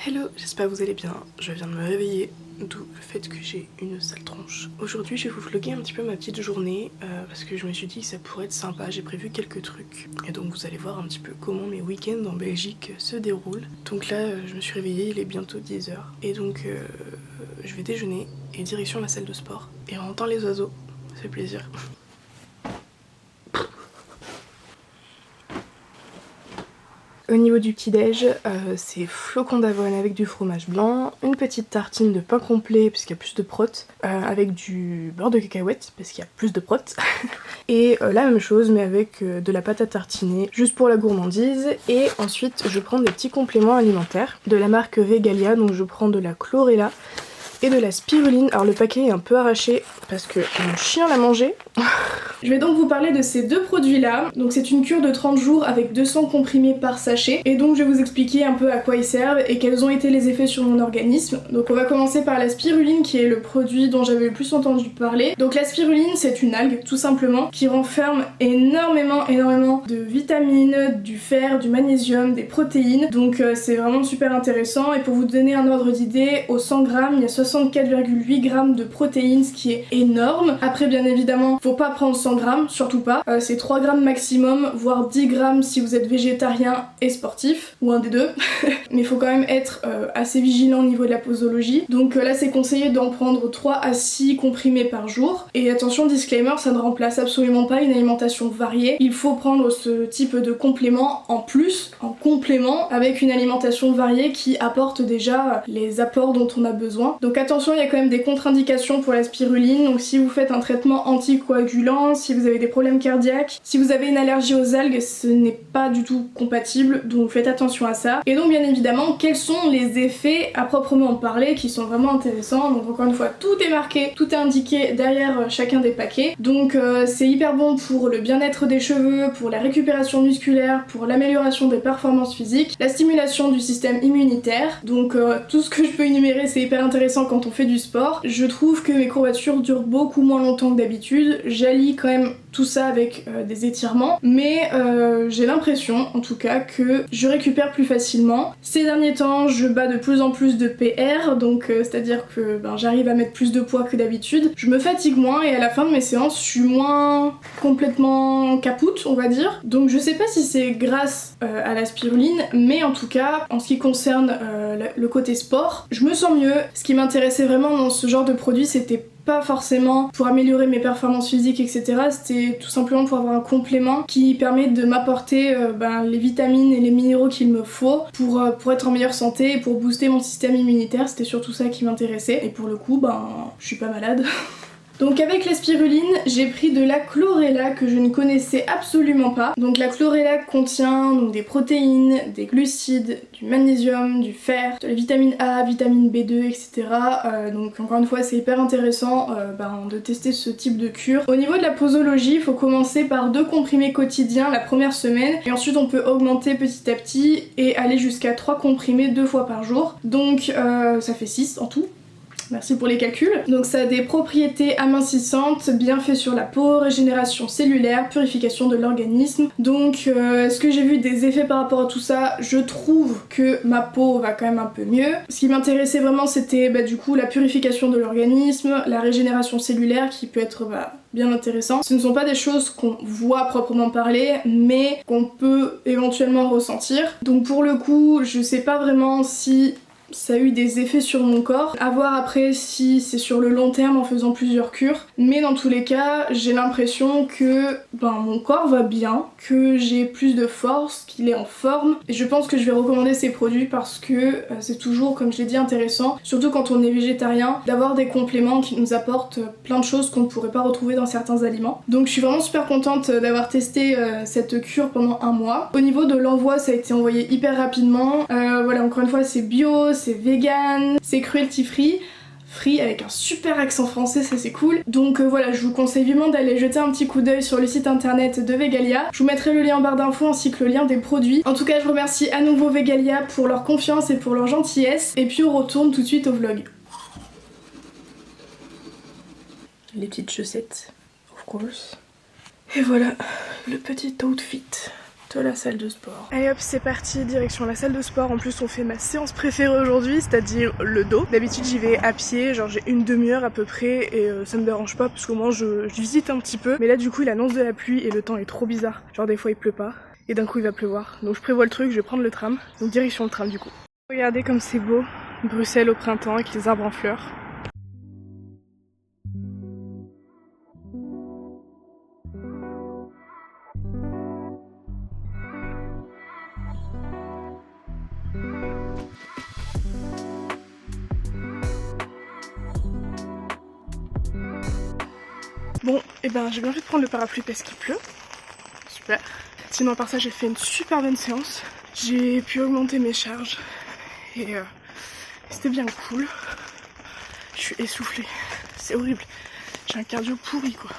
Hello, j'espère que vous allez bien. Je viens de me réveiller, d'où le fait que j'ai une sale tronche. Aujourd'hui, je vais vous vlogger un petit peu ma petite journée parce que je me suis dit que ça pourrait être sympa. J'ai prévu quelques trucs et donc vous allez voir un petit peu comment mes week-ends en Belgique se déroulent. Donc là, je me suis réveillée, il est bientôt 10 h et donc je vais déjeuner et direction la salle de sport. Et on entend les oiseaux, ça fait plaisir. Au niveau du petit-déj, c'est flocons d'avoine avec du fromage blanc, une petite tartine de pain complet parce qu'il y a plus de prot, avec du beurre de cacahuète parce qu'il y a plus de prot, et la même chose mais avec de la pâte à tartiner, juste pour la gourmandise. Et ensuite je prends des petits compléments alimentaires de la marque Vegalia, donc je prends de la chlorella et de la spiruline. Alors le paquet est un peu arraché parce que mon chien l'a mangé. Je vais donc vous parler de ces deux produits là. Donc c'est une cure de 30 jours avec 200 comprimés par sachet. Et donc je vais vous expliquer un peu à quoi ils servent et quels ont été les effets sur mon organisme. Donc on va commencer par la spiruline qui est le produit dont j'avais le plus entendu parler. Donc la spiruline c'est une algue tout simplement qui renferme énormément de vitamines, du fer, du magnésium, des protéines. Donc c'est vraiment super intéressant. Et pour vous donner un ordre d'idée, au 100 grammes il y a 64,8 grammes de protéines, ce qui est énorme. Après bien évidemment faut pas prendre 100 grammes, surtout pas. C'est 3 grammes maximum, voire 10 grammes si vous êtes végétarien et sportif, ou un des deux. Mais il faut quand même être assez vigilant au niveau de la posologie. Donc là c'est conseillé d'en prendre 3 à 6 comprimés par jour. Et attention, disclaimer, ça ne remplace absolument pas une alimentation variée. Il faut prendre ce type de complément en plus, en complément, avec une alimentation variée qui apporte déjà les apports dont on a besoin. Donc attention, il y a quand même des contre-indications pour la spiruline. Donc si vous faites un traitement anticoagulant, si vous avez des problèmes cardiaques, si vous avez une allergie aux algues, ce n'est pas du tout compatible, donc faites attention à ça. Et donc bien évidemment, quels sont les effets à proprement parler qui sont vraiment intéressants. Donc encore une fois, tout est marqué, tout est indiqué derrière chacun des paquets. Donc c'est hyper bon pour le bien-être des cheveux, pour la récupération musculaire, pour l'amélioration des performances physiques, la stimulation du système immunitaire. Donc tout ce que je peux énumérer, c'est hyper intéressant quand on fait du sport. Je trouve que mes courbatures durent beaucoup moins longtemps que d'habitude. J'allie quand même tout ça avec des étirements, mais j'ai l'impression en tout cas que je récupère plus facilement. Ces derniers temps je bats de plus en plus de PR, donc c'est à dire que j'arrive à mettre plus de poids que d'habitude. Je me fatigue moins et à la fin de mes séances je suis moins complètement capoute, on va dire. Donc je sais pas si c'est grâce à la spiruline, mais en tout cas en ce qui concerne le côté sport, je me sens mieux. Ce qui m'intéressait vraiment dans ce genre de produit, c'était pas forcément pour améliorer mes performances physiques, etc. C'était tout simplement pour avoir un complément qui permet de m'apporter les vitamines et les minéraux qu'il me faut pour être en meilleure santé et pour booster mon système immunitaire. C'était surtout ça qui m'intéressait. Et pour le coup, je suis pas malade. Donc avec la spiruline, j'ai pris de la chlorella que je ne connaissais absolument pas. Donc la chlorella contient donc des protéines, des glucides, du magnésium, du fer, de la vitamine A, vitamine B2, etc. Donc encore une fois c'est hyper intéressant de tester ce type de cure. Au niveau de la posologie, il faut commencer par 2 comprimés quotidiens la première semaine et ensuite on peut augmenter petit à petit et aller jusqu'à 3 comprimés 2 fois par jour. Donc ça fait 6 en tout. Merci pour les calculs. Donc ça a des propriétés amincissantes, bienfaits sur la peau, régénération cellulaire, purification de l'organisme. Donc est-ce que j'ai vu des effets par rapport à tout ça? Je trouve que ma peau va quand même un peu mieux. Ce qui m'intéressait vraiment c'était du coup la purification de l'organisme, la régénération cellulaire qui peut être bien intéressant. Ce ne sont pas des choses qu'on voit proprement parler, mais qu'on peut éventuellement ressentir. Donc pour le coup, je sais pas vraiment si ça a eu des effets sur mon corps. À voir après si c'est sur le long terme en faisant plusieurs cures. Mais dans tous les cas, j'ai l'impression que mon corps va bien, que j'ai plus de force, qu'il est en forme. Et je pense que je vais recommander ces produits parce que c'est toujours, comme je l'ai dit, intéressant, surtout quand on est végétarien, d'avoir des compléments qui nous apportent plein de choses qu'on ne pourrait pas retrouver dans certains aliments. Donc je suis vraiment super contente d'avoir testé cette cure pendant un mois. Au niveau de l'envoi, ça a été envoyé hyper rapidement. Voilà, encore une fois, c'est bio, c'est vegan, c'est cruelty free. Free avec un super accent français, ça c'est cool. Donc voilà, je vous conseille vivement d'aller jeter un petit coup d'œil sur le site internet de Vegalia. Je vous mettrai le lien en barre d'infos ainsi que le lien des produits. En tout cas, je remercie à nouveau Vegalia pour leur confiance et pour leur gentillesse. Et puis on retourne tout de suite au vlog. Les petites chaussettes, of course. Et voilà, le petit outfit de la salle de sport. Allez hop, c'est parti, direction la salle de sport. En plus on fait ma séance préférée aujourd'hui, c'est-à-dire le dos. D'habitude j'y vais à pied, genre j'ai une demi-heure à peu près et ça me dérange pas parce qu'au moins je visite un petit peu. Mais là du coup il annonce de la pluie et le temps est trop bizarre. Genre des fois il pleut pas et d'un coup il va pleuvoir. Donc je prévois le truc, je vais prendre le tram. Donc direction le tram du coup. Regardez comme c'est beau, Bruxelles au printemps avec les arbres en fleurs. Bon, et ben j'ai bien fait de prendre le parapluie parce qu'il pleut. Super. Sinon à part ça j'ai fait une super bonne séance. J'ai pu augmenter mes charges et c'était bien cool. Je suis essoufflée, c'est horrible. J'ai un cardio pourri quoi.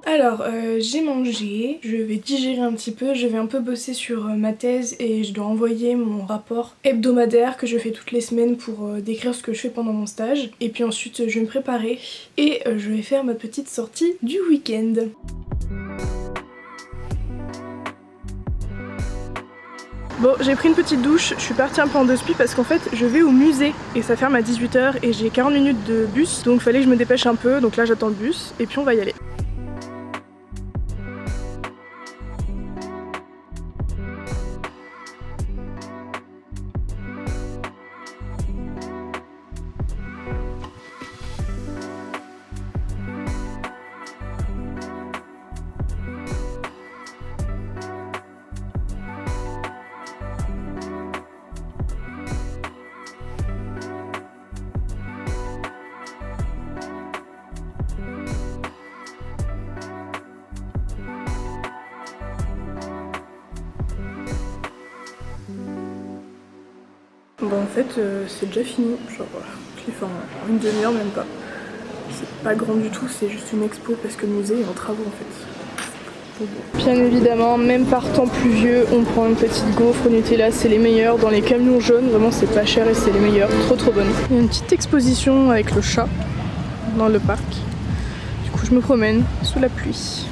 Alors j'ai mangé, je vais digérer un petit peu, je vais un peu bosser sur ma thèse et je dois envoyer mon rapport hebdomadaire que je fais toutes les semaines pour décrire ce que je fais pendant mon stage. Et puis ensuite je vais me préparer et je vais faire ma petite sortie du week-end. Bon, j'ai pris une petite douche, je suis partie un peu en deux spi parce qu'en fait je vais au musée et ça ferme à 18 h et j'ai 40 minutes de bus donc fallait que je me dépêche un peu, donc là j'attends le bus et puis on va y aller. Bon en fait c'est déjà fini, genre je l'ai fait en une demi-heure même pas. C'est pas grand du tout, c'est juste une expo parce que le musée est en travaux en fait. Bien évidemment, même par temps pluvieux, on prend une petite gaufre au Nutella, c'est les meilleurs. Dans les camions jaunes, vraiment c'est pas cher et c'est les meilleurs, trop bonnes. Il y a une petite exposition avec le chat dans le parc. Du coup je me promène sous la pluie.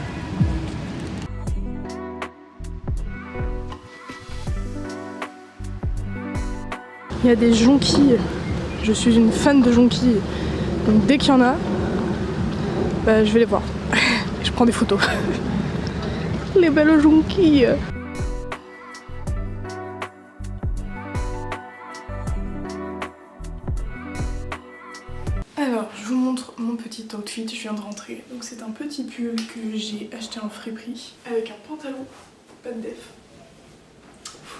Il y a des jonquilles, je suis une fan de jonquilles, donc dès qu'il y en a, bah, je vais les voir. Je prends des photos. Les belles jonquilles. Alors, je vous montre mon petit outfit, je viens de rentrer. Donc c'est un petit pull que j'ai acheté en Friperie avec un pantalon, pas de def.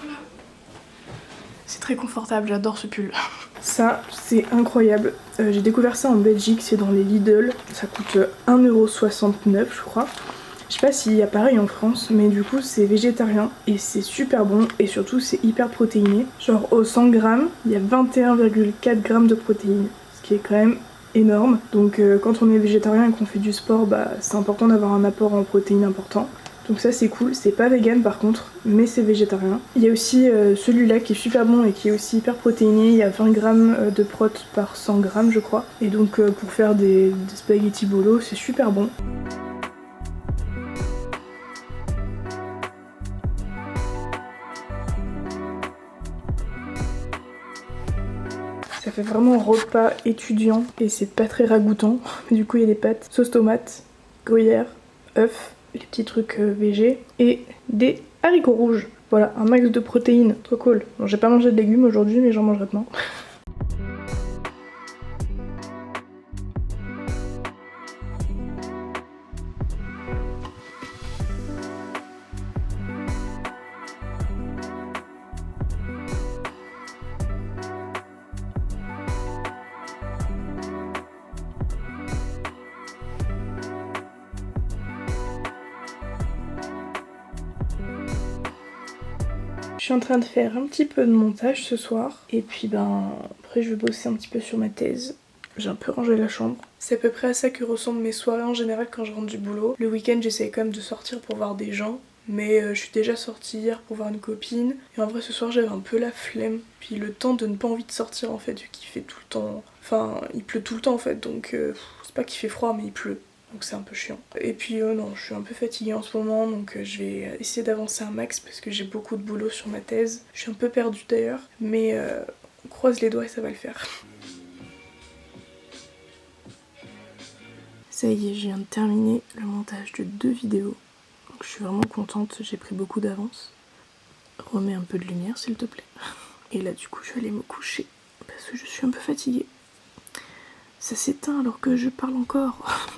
Voilà. C'est très confortable, j'adore ce pull. Ça, c'est incroyable. J'ai découvert ça en Belgique, c'est dans les Lidl. Ça coûte 1,69 € je crois. Je sais pas s'il y a pareil en France, mais du coup c'est végétarien et c'est super bon et surtout c'est hyper protéiné. Genre au 100 grammes, il y a 21,4 grammes de protéines, ce qui est quand même énorme. Donc quand on est végétarien et qu'on fait du sport, bah c'est important d'avoir un apport en protéines important. Donc ça c'est cool, c'est pas vegan par contre, mais c'est végétarien. Il y a aussi celui-là qui est super bon et qui est aussi hyper protéiné, il y a 20 grammes de prot par 100 grammes je crois. Et donc pour faire des spaghettis bolo, c'est super bon. Ça fait vraiment repas étudiant et c'est pas très ragoûtant. Du coup il y a des pâtes, sauce tomate, gruyère, œufs, les petits trucs végé et des haricots rouges. Voilà, un max de protéines, trop cool. Bon, j'ai pas mangé de légumes aujourd'hui mais j'en mangerai demain. Je suis en train de faire un petit peu de montage ce soir et puis après je vais bosser un petit peu sur ma thèse. J'ai un peu rangé la chambre. C'est à peu près à ça que ressemblent mes soirées en général quand je rentre du boulot. Le week-end j'essaie quand même de sortir pour voir des gens, mais je suis déjà sortie hier pour voir une copine et en vrai ce soir j'avais un peu la flemme. Puis le temps de ne pas envie de sortir en fait vu qu'il fait tout le temps... Enfin il pleut tout le temps en fait donc c'est pas qu'il fait froid mais il pleut. donc c'est un peu chiant. Et puis non, je suis un peu fatiguée en ce moment, donc je vais essayer d'avancer un max parce que j'ai beaucoup de boulot sur ma thèse. Je suis un peu perdue d'ailleurs, mais on croise les doigts et ça va le faire. Ça y est, je viens de terminer le montage de 2 vidéos. Donc je suis vraiment contente, j'ai pris beaucoup d'avance. Remets un peu de lumière s'il te plaît. Et là du coup je vais aller me coucher parce que je suis un peu fatiguée. Ça s'éteint alors que je parle encore.